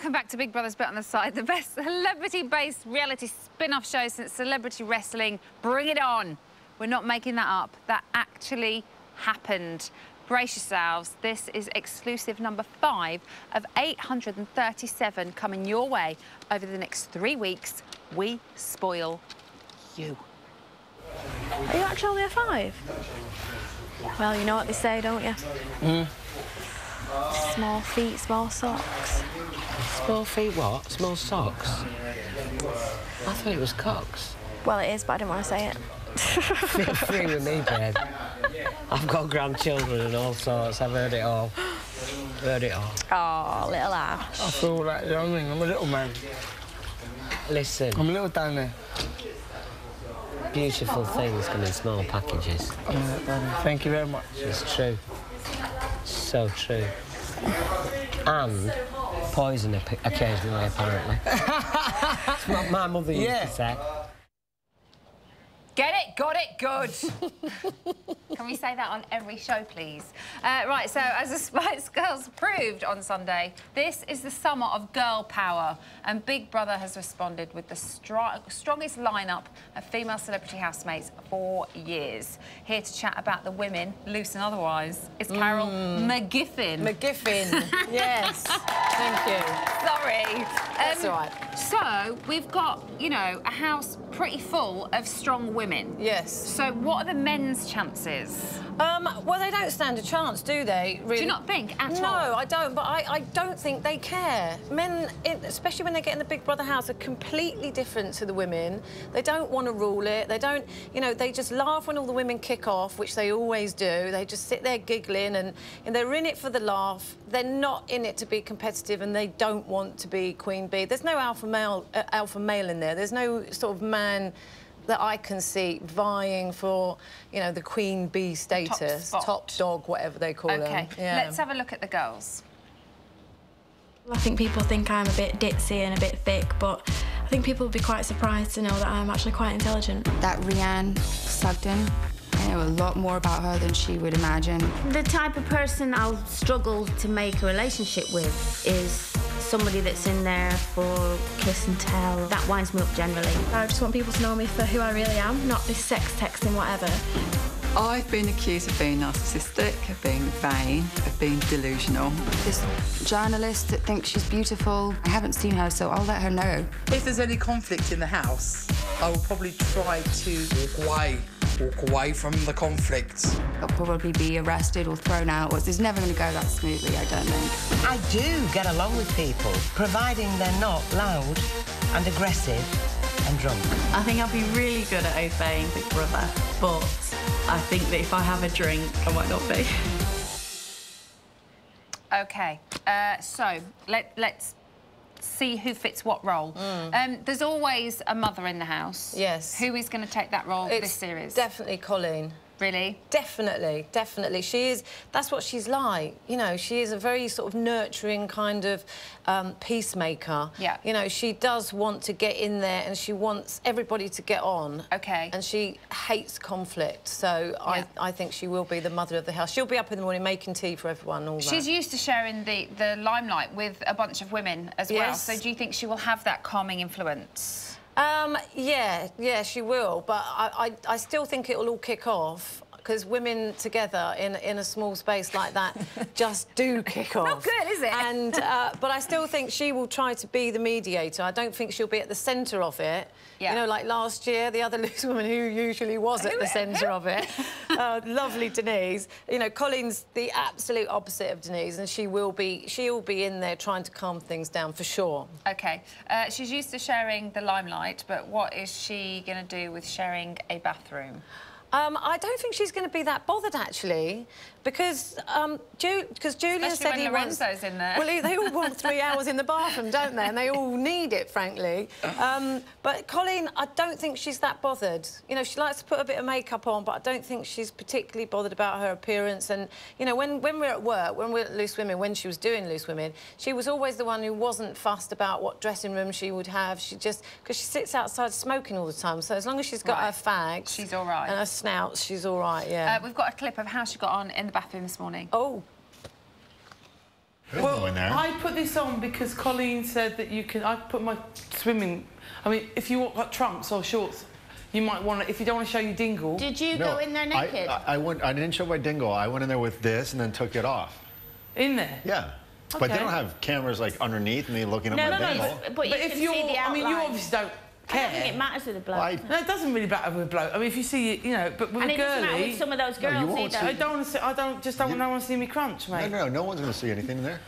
Welcome back to Big Brother's Bet on the Side, the best celebrity-based reality spin-off show since Celebrity Wrestling. Bring it on. We're not making that up. That actually happened. Brace yourselves. This is exclusive number 5 of 837 coming your way over the next 3 weeks. We spoil you. Are you actually only a 5? Well, you know what they say, don't you? Small feet, small socks. Small feet what? Small socks? I thought it was cocks. Well, it is, but I didn't want to say it. Feel free with me, babe. I've got grandchildren and all sorts. I've heard it all. Heard it all. Oh, little Ash. I feel like, you know what I mean? I'm a little man. Listen. I'm a little down there. Beautiful things come in small packages. Thank you very much. It's true. So true. And poison occasionally, apparently. It's what my mother used to say. Get it, got it, good. Can we say that on every show, please? Right, so as the Spice Girls proved on Sunday, this is the summer of girl power, and Big Brother has responded with the strongest lineup of female celebrity housemates for years. Here to chat about the women, loose and otherwise, is Carol McGiffin. McGiffin, yes. Thank you. Sorry. That's all right. So, we've got, you know, a house pretty full of strong women. Yes. So what are the men's chances? Well, they don't stand a chance, do they? Really? Do you not think at all? No, I don't, but I don't think they care. Men, especially when they get in the Big Brother house, are completely different to the women. They don't want to rule it. They don't, you know, they just laugh when all the women kick off, which they always do. They just sit there giggling, and they're in it for the laugh. They're not in it to be competitive, and they don't want to be Queen Bee. There's no alpha male in there. There's no sort of man that I can see vying for, you know, the Queen Bee status, top dog, whatever they call them. OK, let's have a look at the girls. I think people think I'm a bit ditzy and a bit thick, but I think people would be quite surprised to know that I'm actually quite intelligent. That Rianne Sugden, I know a lot more about her than she would imagine. The type of person I'll struggle to make a relationship with is somebody that's in there for kiss and tell. That winds me up generally. I just want people to know me for who I really am, not this sex texting whatever. I've been accused of being narcissistic, of being vain, of being delusional. This journalist that thinks she's beautiful, I haven't seen her, so I'll let her know. If there's any conflict in the house, I will probably try to walk away from the conflict. I'll probably be arrested or thrown out. It's never going to go that smoothly, I don't think. I do get along with people, providing they're not loud and aggressive and drunk. I think I'll be really good at obeying Big Brother, but I think that if I have a drink, I might not be. OK, so let's see who fits what role. There's always a mother in the house. Yes. Who is going to take that role this series? Definitely Colleen. Really? Definitely, definitely. She is, that's what she's like. You know, she is a very sort of nurturing kind of peacemaker. Yeah. You know, she does want to get in there and she wants everybody to get on. OK. And she hates conflict, so yeah. I think she will be the mother of the house. She'll be up in the morning making tea for everyone, all that. She's used to sharing the limelight with a bunch of women as well, so do you think she will have that calming influence? Yeah, she will, but I still think it will all kick off because women together in a small space like that just do kick off. Not good, is it? And but I still think she will try to be the mediator. I don't think she'll be at the centre of it. Yeah. You know, like last year, the other loose woman who usually was at the centre of it, lovely Denise. You know, Colleen's the absolute opposite of Denise, and she'll be in there trying to calm things down for sure. OK. She's used to sharing the limelight, but what is she going to do with sharing a bathroom? I don't think she's going to be that bothered, actually, because Julian said he wants... Lorenzo's in there. Well, they all want 3 hours in the bathroom, don't they? And they all need it, frankly. But Colleen, I don't think she's that bothered. You know, she likes to put a bit of makeup on, but I don't think she's particularly bothered about her appearance. And, you know, when we're at work, when we're at Loose Women, when she was doing Loose Women, she was always the one who wasn't fussed about what dressing room she would have. She just... Because she sits outside smoking all the time, so as long as she's got her fags... She's all right. And her snout, she's all right, yeah. We've got a clip of how she got on in the bathroom this morning. Oh. Well, I put put this on because Colleen said that you can... I put my swimming... I mean, if you want like, trunks or shorts, you might want to... If you don't want to show your dingle... Did you go in there naked? I didn't show my dingle. I went in there with this and then took it off. In there? Yeah. Okay. But they don't have cameras, like, underneath me looking at my dingle. But you can see the outline. I mean, you obviously don't care. I don't think it matters with a bloke. No, it doesn't really matter with a bloke. I mean, if you see, you know, but with a girlie... And it doesn't matter with some of those girls either. I don't want to see... I don't want to see me crunch, mate. No one's going to see anything in there.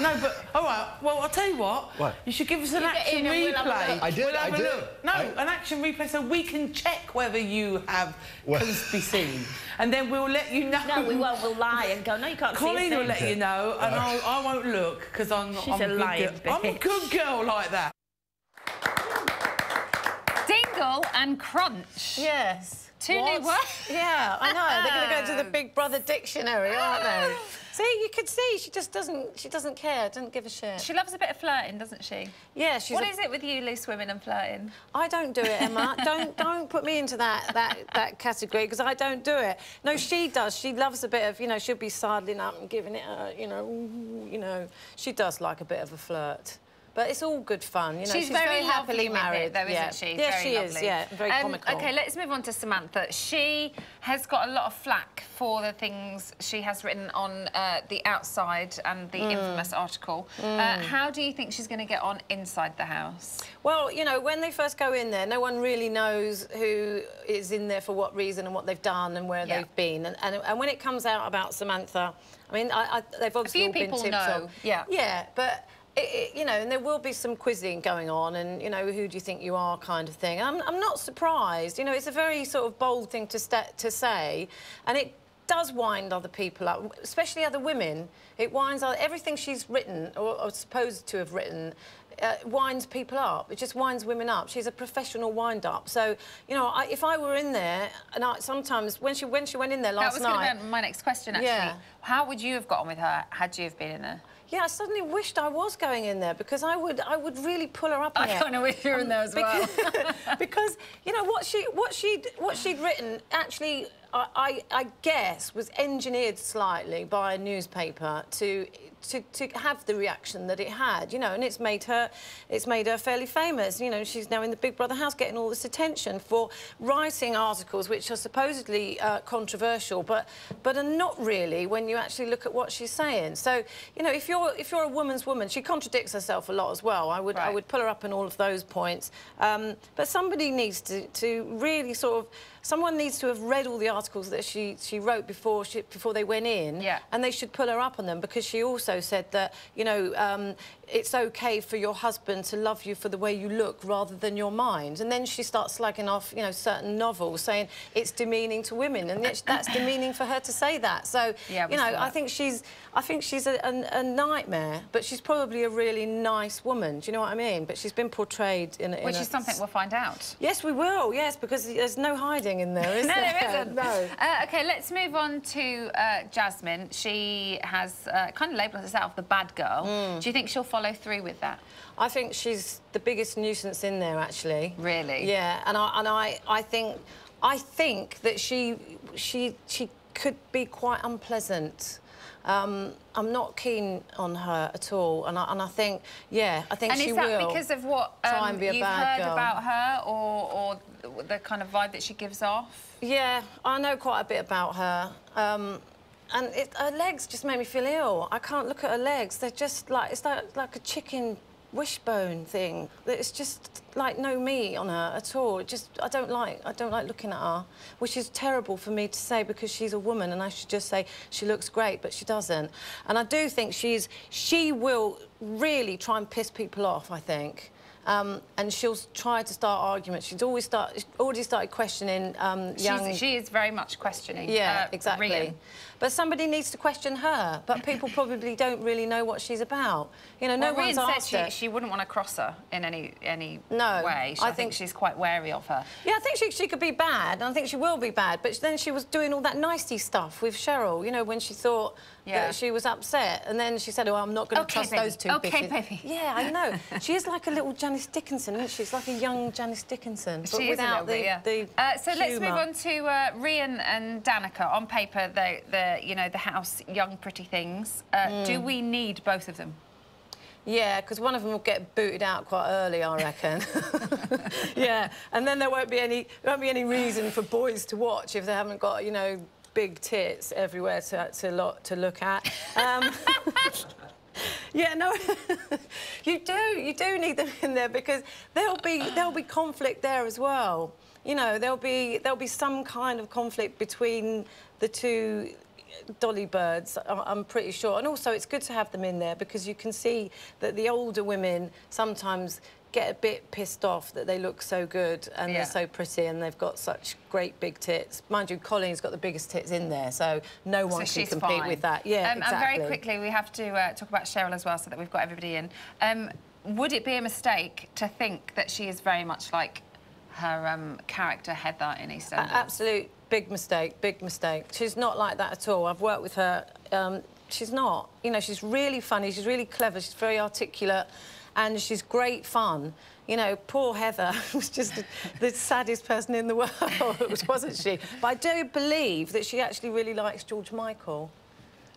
No, but, all right, well, I'll tell you what. What? You should give us an action replay. I did, We'll have a look. No, an action replay so we can check whether you have can be seen. And then we'll let you know. No, we won't. We'll lie and go, no, you can't see Colleen will let you know, and I won't look, because I'm a lying girl. I'm a good girl like that. Dingle and crunch. Yes. Two new words. Yeah, I know. They're going to go to the Big Brother dictionary, aren't they? See, you could see she just doesn't. She doesn't care. Doesn't give a shit. She loves a bit of flirting, doesn't she? Yeah, she's. What is it with you, loose women and flirting? I don't do it, Emma. don't put me into that category because I don't do it. No, she does. She loves a bit of, you know. She'll be sidling up and giving it, you know. She does like a bit of a flirt. But it's all good fun, you know. She's very happily married, though, isn't she? Yeah, very she lovely. is. Yeah, very comical. OK, let's move on to Samantha. She has got a lot of flack for the things she has written on The Outside and the infamous article. How do you think she's going to get on inside the house? Well, you know, when they first go in there, no one really knows who is in there for what reason and what they've done and where they've been. And when it comes out about Samantha, I mean, they've obviously all been tipped off. A few people know, yeah. Yeah, but... you know, and there will be some quizzing going on and, you know, who do you think you are kind of thing. I'm not surprised. You know, it's a very sort of bold thing to say, and it does wind other people up, especially other women. It winds up... Everything she's written, or supposed to have written, winds people up. It just winds women up. She's a professional wind-up. So, you know, if I were in there, and sometimes when she went in there last night... That was going to be my next question, actually. Yeah. How would you have got on with her had you have been in there? Yeah, I suddenly wished I was going in there because I would really pull her up in it. I kind of wish you were in there as well. Because you know what she'd written actually, I guess, was engineered slightly by a newspaper to have the reaction that it had, you know, and it's made her fairly famous. You know, she's now in the Big Brother house getting all this attention for writing articles which are supposedly controversial, but are not really when you actually look at what she's saying. So, you know, if you're a woman's woman, she contradicts herself a lot as well. I would pull her up in all of those points. But somebody needs to really sort of... Someone needs to have read all the articles that she wrote before they went in, and they should pull her up on them because she also said that, you know, it's OK for your husband to love you for the way you look rather than your mind. And then she starts slagging off, you know, certain novels, saying it's demeaning to women, and that's demeaning for her to say that. So, you know, I think she's a nightmare, but she's probably a really nice woman. Do you know what I mean? But she's been portrayed in Which is something we'll find out. Yes, we will. Yes, because there's no hiding in there, is there? No, there isn't. No. OK, let's move on to Jasmine. She has kind of labelled herself the bad girl. Do you think she'll follow through with that? I think she's the biggest nuisance in there, actually. Really? Yeah, and I think that she could be quite unpleasant. I'm not keen on her at all, and I think, yeah, I think she will. And is that because of what you've heard about her, or the kind of vibe that she gives off? Yeah, I know quite a bit about her, and her legs just make me feel ill. I can't look at her legs. They're just like, it's like a chicken wishbone thing. It's just like no meat on her at all. I don't like looking at her, which is terrible for me to say because she's a woman and I should just say she looks great, but she doesn't. And I do think she will really try and piss people off, I think. And she'll try to start arguments. She's already started questioning young... She is very much questioning. Yeah, exactly. Rian. But somebody needs to question her. But people probably don't really know what she's about. You know, no one's asked her. Rian said she wouldn't want to cross her in any way. I think she's quite wary of her. Yeah, I think she could be bad, and I think she will be bad. But then she was doing all that nicey stuff with Cheryl, you know, when she thought that she was upset. And then she said, oh, I'm not going to trust those two bitches. Okay, baby. Yeah, I know. She is like a little Janice Dickinson, isn't she? She's like a young Janice Dickinson, but she without is a little bit, so let's move on to Rhian and Danica. On paper, you know, the house, young, pretty things. Do we need both of them? Yeah, because one of them will get booted out quite early, I reckon. Yeah, and then there won't be any reason for boys to watch if they haven't got, you know, big tits everywhere to look at. Yeah, no, you do need them in there because there'll be conflict there as well. You know, there'll be some kind of conflict between the two Dolly birds, I'm pretty sure. And also, it's good to have them in there because you can see that the older women sometimes get a bit pissed off that they look so good and they're so pretty and they've got such great big tits. Mind you, Colleen's got the biggest tits in there, so no one can compete with that. Yeah, exactly. And very quickly, we have to talk about Cheryl as well so that we've got everybody in. Would it be a mistake to think that she is very much like her character Heather in EastEnders? Absolute big mistake, big mistake. She's not like that at all. I've worked with her. She's not. You know, she's really funny, she's really clever, she's very articulate, and she's great fun. You know, poor Heather was just the saddest person in the world, wasn't she? But I do believe that she actually really likes George Michael.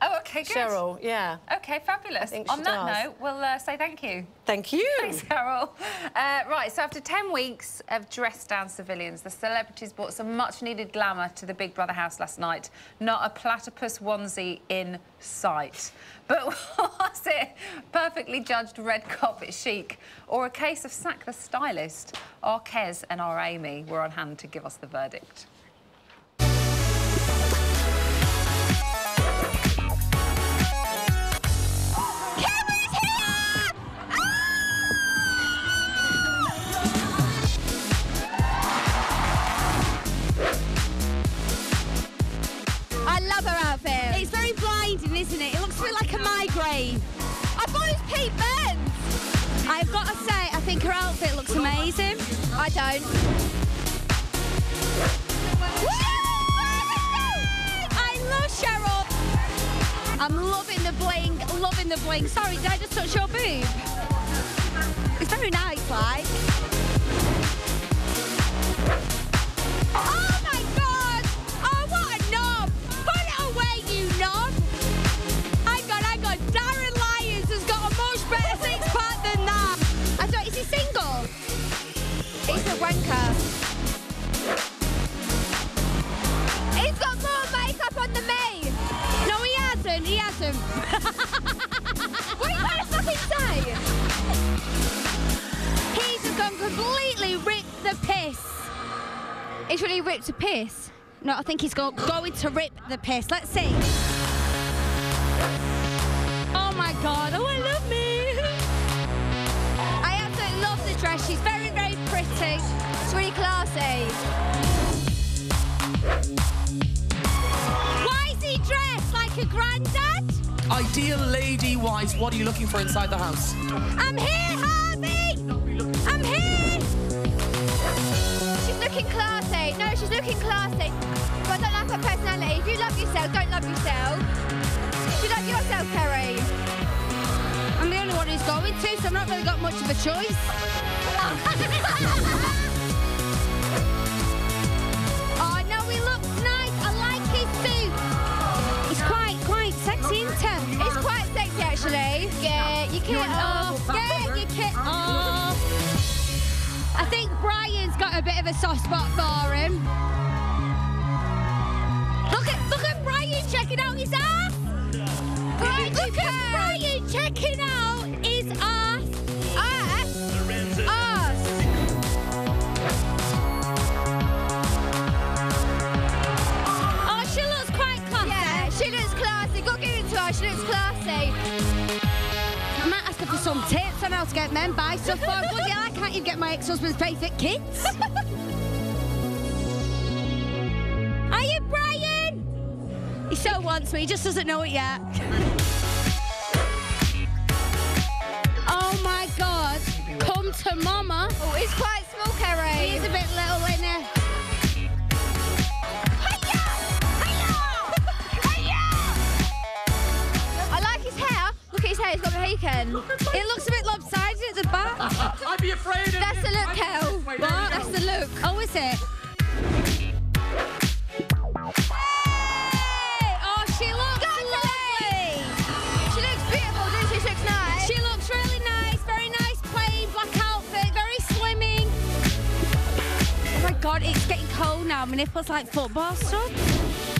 Oh, OK, good. Cheryl, yeah. OK, fabulous. On that note, we'll say thank you. Thank you. Thanks, Carol. Right, so after 10 weeks of dressed-down civilians, the celebrities brought some much-needed glamour to the Big Brother house last night. Not a platypus onesie in sight. But was it perfectly judged red carpet chic or a case of sack the stylist? Our Kez and our Amy were on hand to give us the verdict. Isn't it? It looks a bit like a migraine. I thought it was Pete Burns. I've got to say, I think her outfit looks amazing. I don't. I love Cheryl. I'm loving the bling, loving the bling. Sorry, did I just touch your boob? It's very nice, like. Oh my God! Oh, what a knob! Put it away, you knob! Darren Lyons has got a much better six-pack than that. I thought, is he single? He's a wanker. He's got more makeup on than me. No, he hasn't. He hasn't. What are you trying to fucking say? He's just gone completely ripped the piss. He's really ripped the piss? No, I think he's going to rip the piss. Let's see. Oh my God, oh I love me. I absolutely love the dress. She's very, very pretty. It's really classy. Why is he dressed like a granddad? Ideal lady-wise, what are you looking for inside the house? I'm here, Harvey! I'm here! She's looking classy. No, she's looking classy. But I don't like her personality. If you love yourself, don't love yourself. You love yourself, Kerry. I'm the only one who's going to, so I've not really got much of a choice. Oh, no, he looks nice. I like his suit. It's quite sexy, isn't it? It's quite sexy, actually. Get your kit off. Get your kit off. I think Brian's got a bit of a soft spot for him. Look at Brian checking out his ass. Look at Brian checking out his ass. Oh, she looks quite classy. Yeah, she looks classy. Go give it to her. She looks classy. I might ask her for some tips on how to get men buy stuff for. Bloody hell, I can't even get my ex-husband's favourite kids. Are you Brian? He so wants me, he just doesn't know it yet. Oh my God, come to mama. Oh, he's quite small, Kerry. He's a bit little, isn't he? Hiya! Hiya! Hiya! okay, it's got Mohican. It looks a bit lopsided at the back. I'd be afraid of That's the look, Kel. What? That's the look. Oh, is it? Hey! Oh, she looks lovely. She looks beautiful, doesn't she? She looks nice. She looks really nice. Very nice plain black outfit. Very slimming. Oh my God, it's getting cold now. My nipples like football stuff.